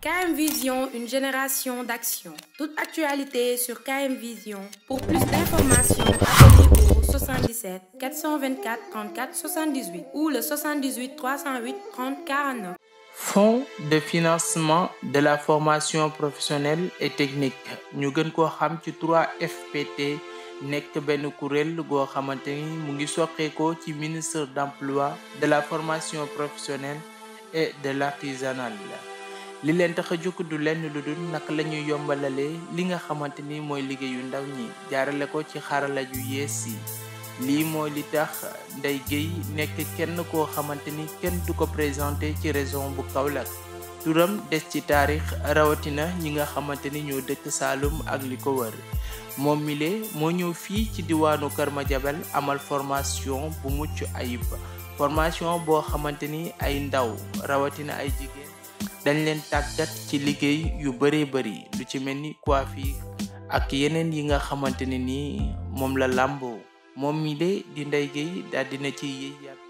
KM Vision, une génération d'action. Toute actualité sur KM Vision. Pour plus d'informations, appelez au 77 424 34 78 ou le 78 308 30 49. Fonds de financement de la formation professionnelle et technique ñu gën koo xam ci 3FPT nekk benn kuréel goo xamante ni mu ngi soqeekoo ci ministre d'emploi de la formation professionnelle et de l'artisanat li leen tax a jóg du lenn lu dul naka la ñuy yombalalee li nga xamante ni mooy liggéeyu ndaw ñi jaarale ko ci xarala ju yees yi lii mooy li tax Ndeye Gueye nekk kenn koo xamante ni kenn du ko présenté ci région bu Kaolack turam des ci taarix rawatina ñi nga xamante ni ñoo dëkk Saloum ak li ko wër moom mile moo ñëw fii ci diwaanu Kër Madiabel amal formation bu mucc ayib formation boo xamante ni ay ndaw rawatina ay jigéen dañ leen tàggat ci liggéey yu bëree bëri lu ci mel ni coiffure ak yeneen yi nga xamante ne ni moom la làmboo moom mi de di Ndeye Gueye daal dina ci yëy yàgg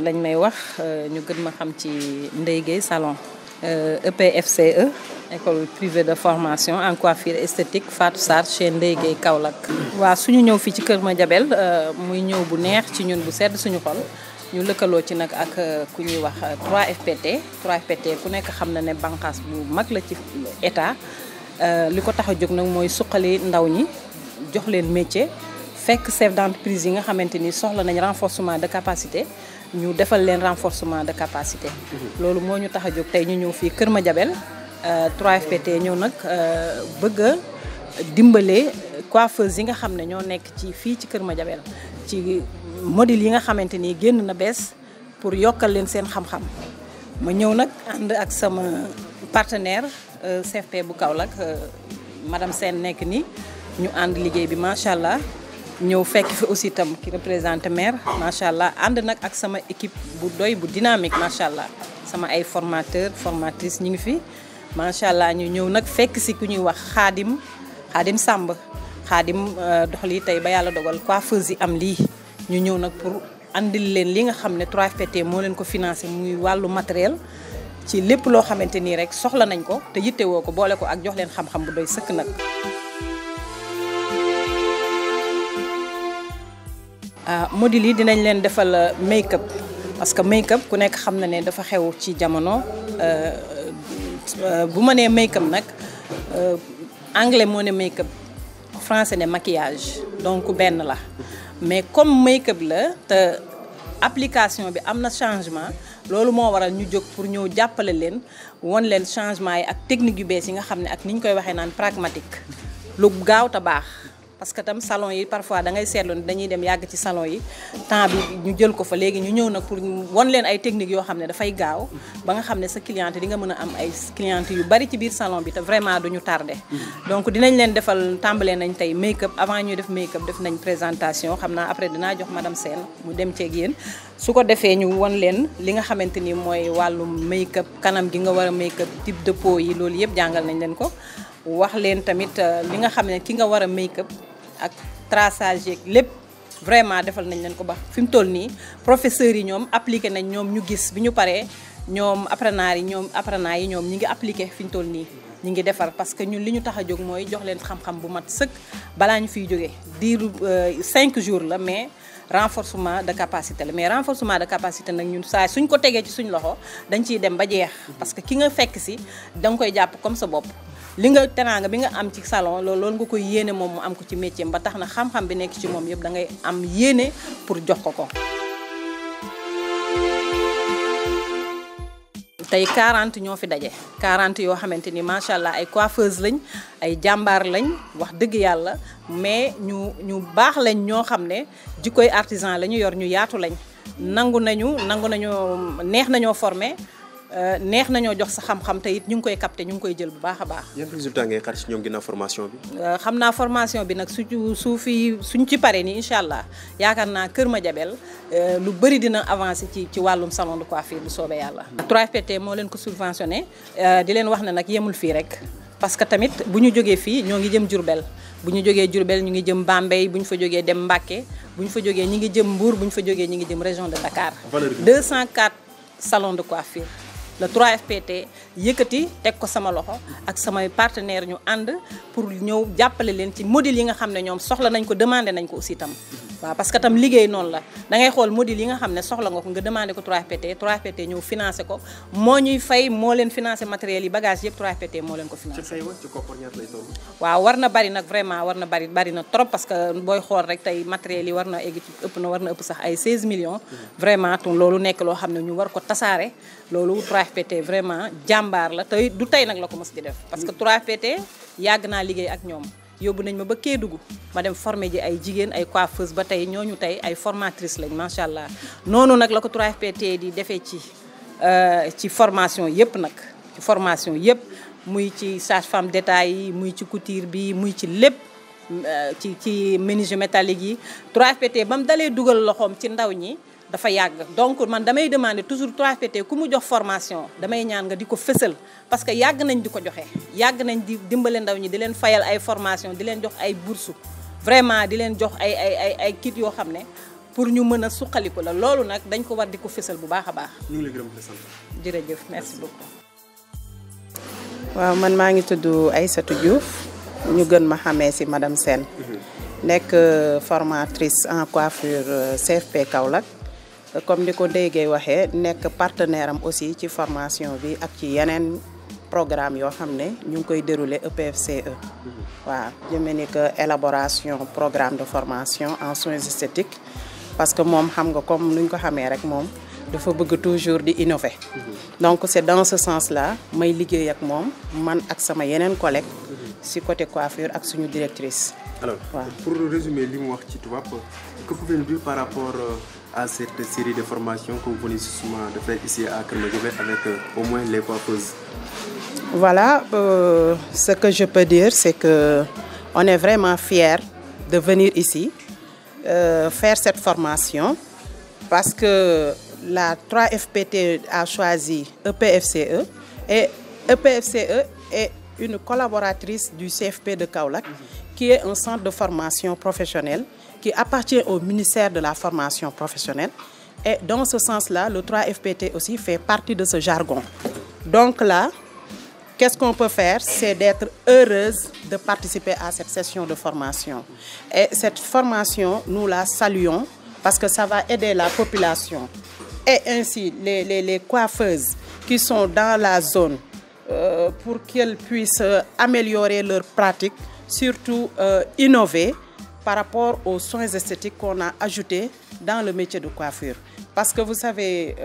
lañ may wax ñu gën ma xam ci Ndeye Gueye salon EPFCE école privée de formation en coiffure esthétique Fatou Sarr chez Ndeye Gueye Kaolack. waaw suñu ñëw fii ci Kër Madiabel muy ñëw bu neex ci ñun bu sedd suñu xol ñu lëkkaloo ci nag ak ku ñuy wax 3FPT ku nekk xam na ne bànqaas bu mag la ci état li ko tax a jóg nag mooy suqali ndaw ñi jox leen métier fekk chef d'entreprise yi nga xamante ni soxla nañ renforcement de capacité ñu defal leen renforcement de capacité. loolu moo ñu tax a jóg tey ñu ñëw fii Kër Madiabel 3FPT ñëw nag bëgg a dimbale coiffeuse yi nga xam ne ñoo nekk ci fii ci Kër Madiabel ci modèle yi nga xamante ni génn na bees pour yokkal leen seen xam-xam ma ñëw nag ànd ak sama partenaire CFP bu Kaolack madame Sène nekk nii ñu ànd liggéey bi macha allah ñëw fekk fi aussi itam ki représenté maire macha allah ànd nag ak sama équipe bu doy bu dynamique macha allah sama ay formateur formatrice ñu ngi fi macha allah ñu ñëw nag fekk si ku ñuy wax Xaadim Samb Xaadim dox lii tey ba yàlla dogal coiffeuse yi am lii ñu ñëw nag pour andil leen li nga xam ne 3FPT moo leen ko financé muy wàllu matériel ci lépp loo xamante nii rek soxla nañ ko te yittewoo ko boole ko ak jox leen xam-xam bu doy sëkk nag. modèle yi dinañ leen defal make-up parce que make-up ku nekk xam na ne dafa xew ci jamono bu ma nee make-up nag anglais moo ne make-up français ne maquillage donc benn la. mais comme make-up la te application bi am na changement loolu moo waral ñu jóg pour ñëw jàppale leen won leen changement yi ak technique yu bees yi nga xam ne ak ni ñu koy waxee naan pragmatique lu gaaw te baax parce que tam salon yi parfois da ngay seetlu ne dañuy dem yàgg ci salon yi temps bi ñu jël ko fa léegi ñu ñëw nag pour won leen ay techniques yoo xam ne dafay gaaw ba nga xam ne sa cliente di nga mën a am ay clientes yu bari ci biir salon bi te vraiment duñu tardé. donc dinañ leen defal tàmbalee nañ tey make-up avant ñuy def make-up def nañ présentation xam naa après dinaa jox madame Sène mu dem ceeg yéen su ko defee ñu won leen li nga xamante ni mooy wàllu make-up kanam gi nga war a make-up type de peau yi loolu yëpp jàngal nañ leen ko wax leen tamit li nga xam ne ki nga war a make-up ak traçage yeeg lépp vraiment defal nañ leen ko ba fi mu toll nii professeurs yi ñoom appliqué nañ ñoom ñu gis bi ñu paree ñoom apprenants yi ñoom ñi ngi appliqué fi ñu toll nii ñi ngi defar parce que ñun li ñu tax a jóg mooy jox leen xam-xam bu mat sëkk balaa ñu fiy jógee diiru 5 jours la mais renforcement de capacité la mais renforcement de capacité nag ñun saa suñ ko tegee ci suñ loxo dañ ciy dem ba jeex parce que ki nga fekk si da nga koy jàpp comme sa bopp li nga teraanga bi nga am ci salon loolu nga koy yéene moom mu am ko ci métier ba tax na xam-xam bi nekk ci moom yëpp da ngay am yéene pour jox ko. tey 40 ñoo fi daje 40 yoo xamante ni macha allah ay coiffeuse lañ ay jàmbaar lañ wax dëgg yàlla mais ñu baax lañ ñoo xam ne jikkoy artisan la ñu yor ñu yaatu lañ nangu nañu neex nañoo formé. neex nañoo jox sa xam-xam te it ñu ngi koy capté ñu ngi koy jël bu baax a baax. yan résultat ngay xaar ci ñoom ginnaaw formation bi. xam naa formation bi nag suñ ci paree nii incha allah yaakaar naa Kër Madiabel lu bëri dina avancé ci wàllum salon de coiffure bu soobee yàlla. 3FPT moo leen ko subventionné di leen wax ne nag yemul fii rek parce que tamit bu ñu jógee fii ñoo ngi jëm Diourbel bu ñu jógee Diourbel ñu ngi jëm Bambey bu ñu fa jógee dem Mbacké bu ñu fa jógee ñi ngi jëm Mbour bu ñu fa jógee ñi ngi jëm région de Dakar. 204 salons de coiffure. le 3FPT yëkkati teg ko sama loxo ak samay partenaires ñu ànd pour ñëw jàppale leen ci module yi nga xam ne ñoom soxla nañ ko demandé nañ ko aussi tam waaw parce que tam liggéey noonu la da ngay xool module yi nga xam ne soxla nga ko nga demandé ko 3FPT ñëw financé ko moo ñuy fay moo leen financé matériels yi bagage yëpp 3FPT moo leen ko financé. ci fay wa ci koppar ñaata lay toll. waaw war na bari nag vraiment war na bari na trop parce que booy xool rek tey matériels yi war na egg ci war na ëpp sax ay 16 millions. vraiment te loolu nekk loo xam ne ñu war ko tasaare loolu 3FPT vraiment jàmbaar la tey du tey nag la ko mës di def parce que 3FPT yàgg naa liggéey ak ñoom. yóbbu nañ ma ba Kédougou ma dem formé ji ay jigéen ay coiffeuse ba tey ñooñu tey ay formatrice lañ macha allah noonu nag la ko 3FPT di defee ci formation yëpp nag ci formation yëpp muy ci sage-femme d'état yi muy ci couture bi muy ci lépp ci menuisier métallique yi 3FPT ba mu dalee dugal loxoom ci ndaw ñi dafa yàgg donc man damay demander toujours 3FPT ku mu jox formation damay ñaan nga di ko fësal parce que yàgg nañ di ko joxe yàgg nañ di dimbale ndaw ñi di leen fayal ay formation di leen jox ay bourse vraiment di leen jox ay kit yoo xam ne pour ñu mën a suqaliku la loolu nag dañ ko war di ko fësal bu baax a baax. ñu ngi lay gërëm di sant. jërëjëf merci beaucoup. waaw man maa ngi tudd Aïssatou Diouf ñu gën ma xamee ci madame Sène nekk formatrice en coiffure CFP Kaolack. comme ni ko déggee waxee nekk partenaire am aussi ci formation bi ak ci yeneen programme yoo xam ne ñu ngi koy dérouler EPFCE waaw jëmee ni que élaboration programme de formation en soins esthétiques parce que moom xam nga comme nuñ ko xamee rek moom dafa bëgg toujours di innover donc c'est dans ce sens là may liggéey ak moom man ak sama yeneen collègue ci côté coiffure ak suñu directrice. Alors pour résumer li mu wax ci tubaab que pouvez-vous dire par rapport à cette série de formations que vous venez justement de faire ici à Keur Madiabel avec au moins les coiffeuses? Voilà, ce que je peux dire, c'est que on est vraiment fiers de venir ici faire cette formation parce que la 3FPT a choisi EPFCE et EPFCE est une collaboratrice du CFP de Kaolack qui est un centre de formation professionnelle qui appartient au ministère de la formation professionnelle. Et dans ce sens-là, le 3FPT aussi fait partie de ce jargon. Donc là, qu'est-ce qu'on peut faire? C'est d'être heureuse de participer à cette session de formation. Et cette formation, nous la saluons parce que ça va aider la population. Et ainsi, les coiffeuses qui sont dans la zone pour qu'elles puissent améliorer leurs pratiques, surtout innover par rapport aux soins esthétiques qu'on a ajoutés dans le métier de coiffure. Parce que vous savez,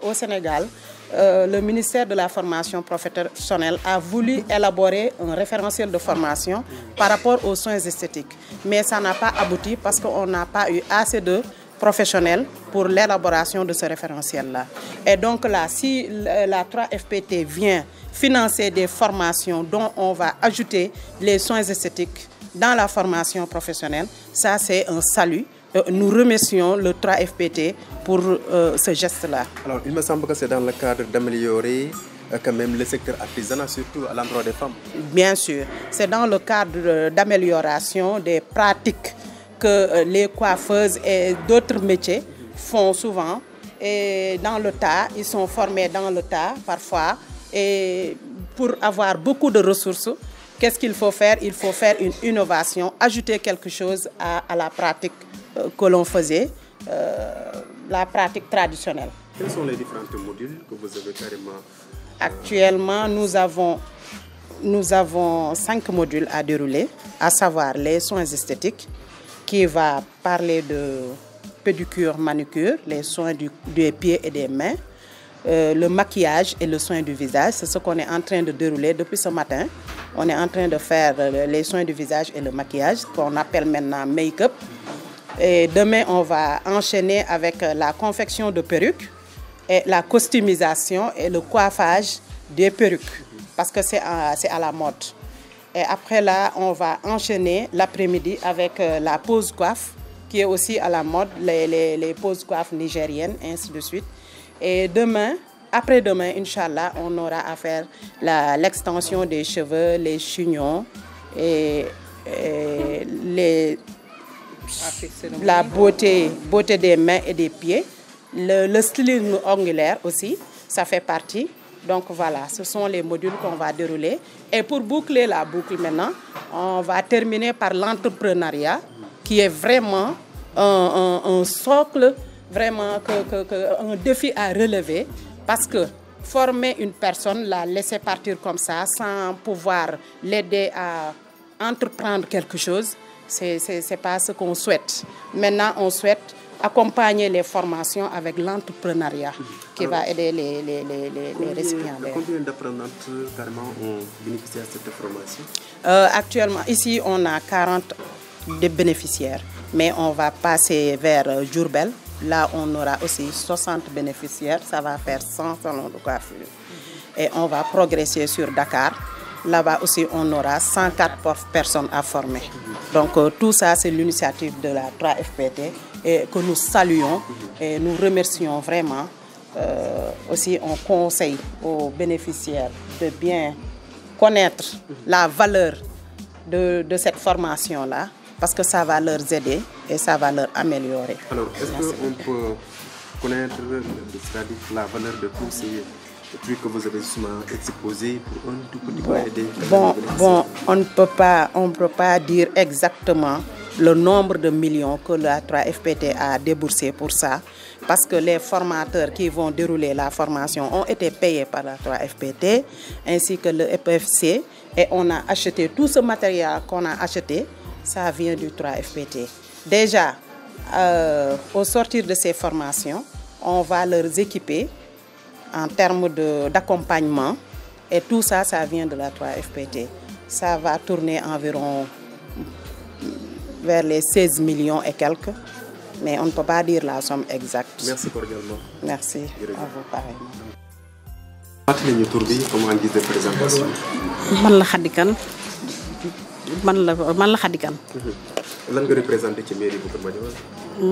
au Sénégal, le ministère de la formation professionnelle a voulu élaborer un référentiel de formation par rapport aux soins esthétiques. Mais ça n'a pas abouti parce qu'on n'a pas eu assez de professionnels pour l'élaboration de ce référentiel-là. Et donc là, si la 3FPT vient financer des formations dont on va ajouter les soins esthétiques dans la formation professionnelle, ça c'est un salut. Nous remercions le 3FPT pour ce geste-là. Alors, il me semble que c'est dans le cadre d'améliorer quand même le secteur artisanal, surtout à l'endroit des femmes. Bien sûr, c'est dans le cadre d'amélioration des pratiques que les coiffeuses et d'autres métiers font souvent. Et dans le tas, ils sont formés dans le tas parfois. Et pour avoir beaucoup de ressources, qu'est-ce qu'il faut faire? Il faut faire une innovation, ajouter quelque chose à la pratique que l'on faisait, la pratique traditionnelle. Quels sont les différents modules que vous avez carrément? Actuellement, nous avons 5 modules à dérouler, à savoir les soins esthétiques, qui va parler de pédicure, manucure, les soins des pieds et des mains, le maquillage et le soin du visage. C'est ce qu'on est en train de dérouler depuis ce matin. On est en train de faire les soins du visage et le maquillage, qu'on appelle maintenant make-up. Et demain, on va enchaîner avec la confection de perruques et la customisation et le coiffage des perruques, parce que c'est à la mode. Et après là, on va enchaîner l'après-midi avec la pose coiffe, qui est aussi à la mode, les poses coiffes nigériennes, ainsi de suite. Et demain, après-demain, Inch'Allah, on aura à faire l'extension des cheveux, les chignons et la beauté des mains et des pieds. Le stylisme ongulaire aussi, ça fait partie. Donc voilà, ce sont les modules qu'on va dérouler. Et pour boucler la boucle maintenant, on va terminer par l'entrepreneuriat, qui est vraiment un socle, vraiment un défi à relever, parce que former une personne, la laisser partir comme ça, sans pouvoir l'aider à entreprendre quelque chose, c'est pas ce qu'on souhaite. Maintenant, on souhaite accompagner les formations avec l'entrepreneuriat qui va aider les récipiendaires. Combien d'apprenantes carrément ont bénéficié de cette formation? Actuellement, ici, on a 40 bénéficiaires, mais on va passer vers Diourbel. Là, on aura aussi 60 bénéficiaires, ça va faire 100 salons de coiffure. Et on va progresser sur Dakar. Là-bas aussi, on aura 104 personnes à former. Donc, tout ça, c'est l'initiative de la 3FPT et que nous saluons et nous remercions vraiment. Aussi, on conseille aux bénéficiaires de bien connaître la valeur de cette formation-là, parce que ça va leur aider et ça va leur améliorer. Alors, est-ce qu'on peut connaître la valeur de tous ces trucs que vous avez justement exposés pour un tout petit peu aider? Bon, on ne peut pas dire exactement le nombre de millions que la 3FPT a déboursé pour ça, parce que les formateurs qui vont dérouler la formation ont été payés par la 3FPT, ainsi que le EPFC, et on a acheté tout ce matériel qu'on a acheté, ça vient du 3FPT. Déjà, au sortir de ces formations, on va leur équiper en termes d'accompagnement, et tout ça, ça vient de la 3FPT. Ça va tourner environ vers les 16 millions et quelques, mais on ne peut pas dire la somme exacte. Merci cordialement. Merci à vous pareillement. Fàttali ñu tur bi comme en guise de présentation. man la Khady Kane man la Khady Kane. Lan nga représenté ci mairie bu Kër Madiabel.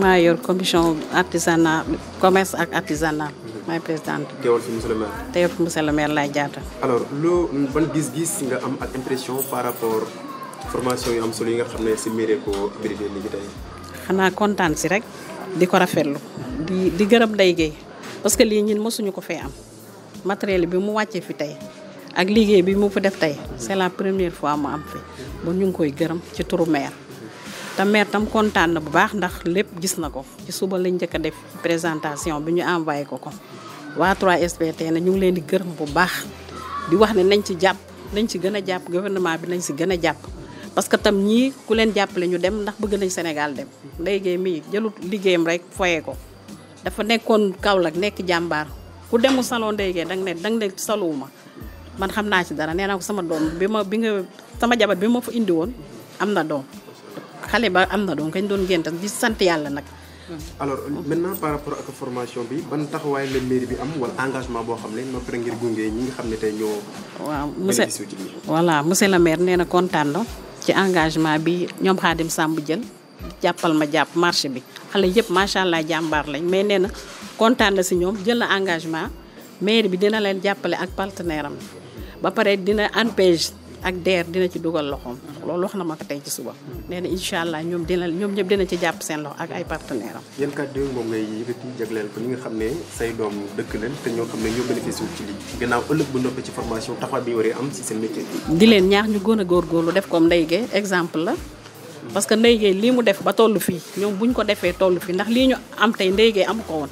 maa yor commission artisanat commerce ak artisanat. maay présidente. teewal fi monsieur le maire. teewal fi monsieur le maire Laye Diatta. alors ban gis-gis nga am ak impression par rapport formation yu am solo yi nga xam ne si mairie ko brigué léegi tey. xanaa kontaan si rek di ko rafetlu di gërëm Ndeye Gueye parce que lii ñun mosuñu ko fee am matériel bi mu wàccee fi tey ak liggéey bi mu fi def tey c'est la première fois mu am fi ba ñu ngi koy gërëm ci turu maire. te maire tam kontaan na bu baax ndax lépp gis na ko ci suba lañ njëkk a def présentation bi ñu envoyé ko waa 3FPT na ñu ngi leen di gërëm bu baax di wax ne nañ ci jàpp nañ ci gën a jàpp gouvernement bi nañ si gën a jàpp. parce que tam ñii ku leen jàppale ñu dem ndax bëgg nañ Sénégal dem Ndeye Gueye mii jëlut liggéeyam rek foyee ko dafa nekkoon Kaolack nekk jàmbaar ku demu salon Ndeye Gueye danga ne saluwuma man xam naa ci dara nee naa ko sama doom sama jabar bi ma fa indi woon am na doom xale ba am na doom kañ doon génta di sant yàlla nag. alors maintenant par rapport ak formation bi ban taxawaay la mairie bi am wala engagement boo xam ne noppi rek ngir gunge ñi nga xam ne tey ñoo. waaw monsieur le maire nee na kontaan na ci engagement bi ñoom Khadim Samb jël jàppal ma jàpp marché bi xale yëpp macha allah jàmbaar lañ mais nee na kontaan na si ñoom jël na engagement mairie bi dina leen jàppale ak partenaire am ba pare dina ANPEJ ak DER dina ci dugal loxoom loolu wax na ma ko tey ci suba nee na incha allah ñoom ñëpp dina ci jàpp seen loxo ak ay partenaire am. yan kàddu moom ngay yëkkati jagleel ko ñi nga xam ne say doom dëkk leen te ñoo xam ne ñoo bénéficié wu ci lii gannaaw ëllëg bu noppi ci formation taxawaay bi ñu waree am si seen métier. di leen ñaax ñu gën a góorgóorlu def comme Ndeye Gueye exemple la parce que Ndeye Gueye lii mu def ba toll fii ñoom buñ ko defee toll fii ndax lii ñu am tey Ndeye Gueye amu ko woon.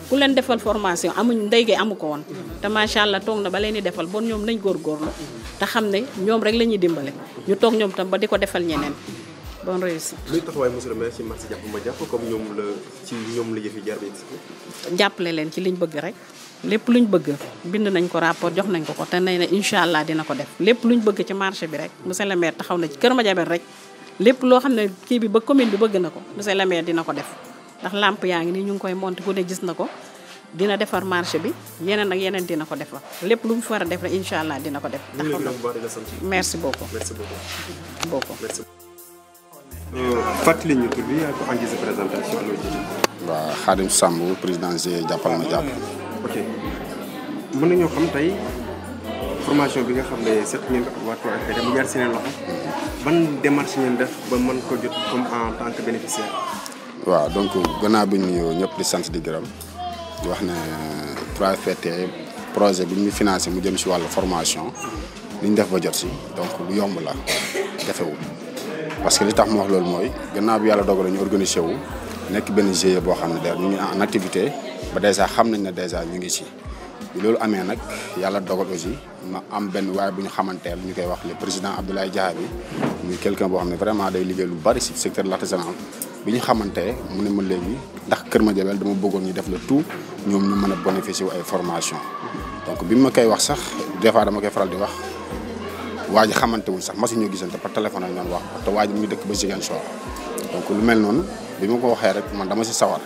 ku leen defal formation amuñ Ndeye Gueye amu ko woon te macha allah toog na ba leen di defal bon ñoom nañ góorgóorlu te xam ne ñoom rek la ñuy dimbale ñu toog ñoom tam ba di ko defal ñeneen bon réussite. luy taxawaay monsieur le maire ci marché jàpp ma jàpp comme ñoom la yëf yi jar bi jàppale leen ci liñ bëgg rek lépp luñ bëgg bind nañ ko rapport jox nañ ko te nee na incha allah dina ko def lépp luñ bëgg ci marché bi rek monsieur le maire taxaw na ci Kër Madiabel rek lépp loo xam ne kii bi ba commune bi bëgg na ko monsieur le maire dina ko def. ndax lamp yaa ngi nii ñu ngi koy monté ku ne gis na ko dina defar marché bi yeneen ak yeneen dina ko defar lépp lu mu fi war a def rek incha allah dina ko def. taxaw na merci beaucoup. merci beaucoup. merci. fàttali ñu tur bi ak en guise de présentation loo jiite. waaw Khadim Samb président G jàppal ma jàpp. ok mën nañoo xam tey formation bi nga xam ne seq ngeen ko waa 3FPT mu jaar seen loxo ban démarche ngeen def ba mën ko jot comme en tant que bénéficiaire. waaw donc gannaaw bi ñu nuyoo ñëpp di sant di gërëm di wax ne 3FPT projet bi ñu financé mu jëm si wàllu formation li ñu def ba jot si donc lu yomb la jafewul parce que li tax mu wax loolu mooy gannaaw bi yàlla dogal ñu organisé wu nekk benn GIE boo xam ne d'ailleurs ñu ngi en activité ba dèjà xam nañ ne dèjà ñu ngi si bi loolu amee nag yàlla dogal aussi ma am benn waaye bu ñu xamanteel ñu koy wax le président Abdoulaye Diaby muy quelqu'un boo xam ne vraiment day liggéey lu bari si secteur de l'artisanat bi ñu xamantee mu ne ma léegi ndax Kër Madiabel dama bëggoon ñu def le tout ñoom ñu mën a bénéficier wu ay formation donc bi ma koy wax sax des fois dama koy faral di wax waa ji xamante wuñ sax masuñoo gisante par téléphone ak ñoom wax te waa ji mu ngi dëkk ba Ziguinchor donc lu mel noonu bi ma ko waxee rek man dama si sawar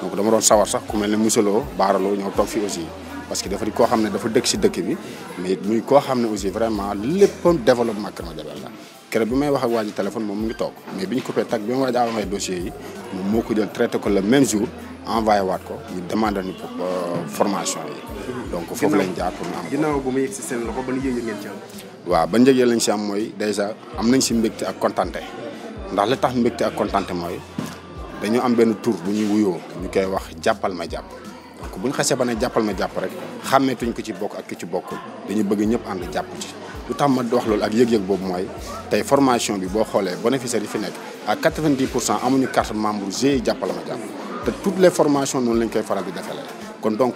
donc dama doon sawar sax ku mel ne musaloo baaraloo ñëw toog fii aussi parce que dafa di koo xam ne dafa dëkk si dëkk bi mais muy koo xam ne aussi vraiment léppam développement Kër Madiabel la keroog bi may wax ak waa ji téléphone moom mu ngi toog mais bi ñu coupé tag bi ma waaj a envoyé dossiers yi moom moo ko jël traité ko le même jour envoyé waat ko ñu demandé ñu pour formation yi donc foofu lañ jaar pour ñu am ginnaaw bu mu yegg si seen loxo ban yëg ngeen ci am waaw ba njëgee lañ si am mooy dèjà am nañ si mbégte ak kontante ndax li tax mbégte ak kontante mooy dañu am benn tur bu ñuy wuyoo ñu koy wax jàppal ma jàpp donc bu ñu xasee ba ne jàppal ma jàpp rek xàmmeetuñ ko ci bokk ak ki ci bokkul dañu bëgg ñëpp ànd jàpp ci lu tax ma wax loolu ak yëg-yëg boobu mooy tey formation bi boo xoolee bénéficiaires yi fi nekk à 90% amuñu carte membre GIE jàppal ma jàpp te toutes les formations noonu lañ koy faral di defalee kon donc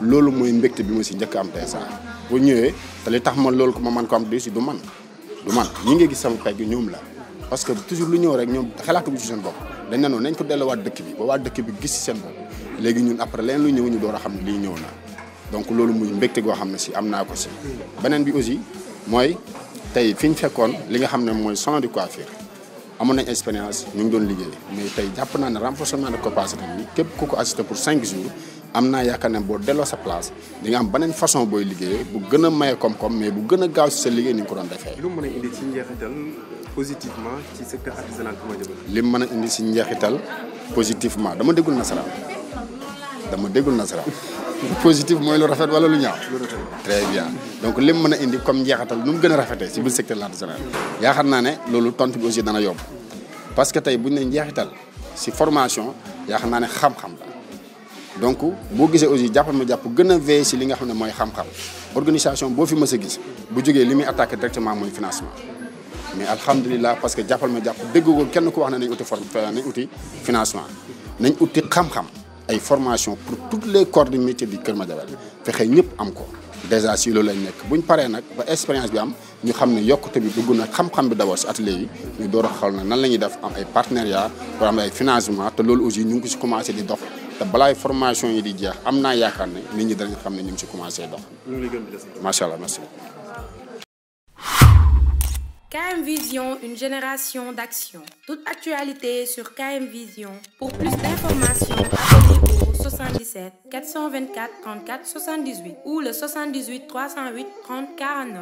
loolu mooy mbégte bi ma si njëkk am tey saa bu ñëwee te li tax ma loolu ko ma man ko am di si du man ñi ngi gis sama pegg ñoom la parce que toujours lu ñëw rek ñoom xalaatuñu ci seen bopp dañ ne noonu nañ ko delloowaat dëkk bi ba waa dëkk bi gis ci seen bopp léegi ñun après leen lu ñëw ñu door a xam ne lii ñëw na donc loolu muy mbégte goo xam ne si am naa ko si beneen bi aussi mooy tey fi ñu fekkoon li nga xam ne mooy salon de coiffure amoon nañ expérience ñu ngi doon liggéey mais tey jàpp naa ne renforcement de capacité bi képp ku ko assisté pour 5 jours am naa yaakaar ne boo delloo sa place di nga am beneen façon booy liggéeyee bu gën a maye koom-koom mais bu gën a gaaw si sa liggéey ni nga ko doon defee. lu mën a indi ci njeexital positivement ci secteur artisanal Kër Madiabel. li mën a indi si njeexital positivement dama déggul nasaraan positif mooy lu rafet wala lu ñaaw. très bien donc li mu mën a indi comme njeexital nu mu gën a rafetee si biir secteur l'artisanat yaakaar naa ne loolu tontu bi aussi dana yomb parce que tey bu ñu nee njeexital si formation yaakaar naa ne xam-xam la. donc boo gisee aussi jàppal ma jàpp gën a veiller si li nga xam ne mooy xam-xam organisation boo fi mës a gis bu jógee li muy attaqué directement mooy financement mais alhamdulilah parce que jàppal ma jàpp dégg ko kenn ku wax ne nañ uti financement nañ uti xam-xam ay formation pour tous les corps de métier du Kër Madiabel fexe ñëpp am ko déjà si loolu lañ nekk buñ paree nag ba expérience bi am ñu xam ne yokkute bi dugg na xam-xam bi d'abord si atelier yi ñu door a xool na nan la ñuy def am ay partenariat pour am ay financement te loolu aussi ñu ngi ko si commencé di dox te balaay formation yi di jeex am naa yaakaar ne nit ñi danañ xam ne ñu ngi si commencé dox. macha allah merci. KM Vision, une génération d'action. Toute actualité sur KM Vision. Pour plus d'informations, appelez au 77 424 34 78 ou le 78 308 30 49.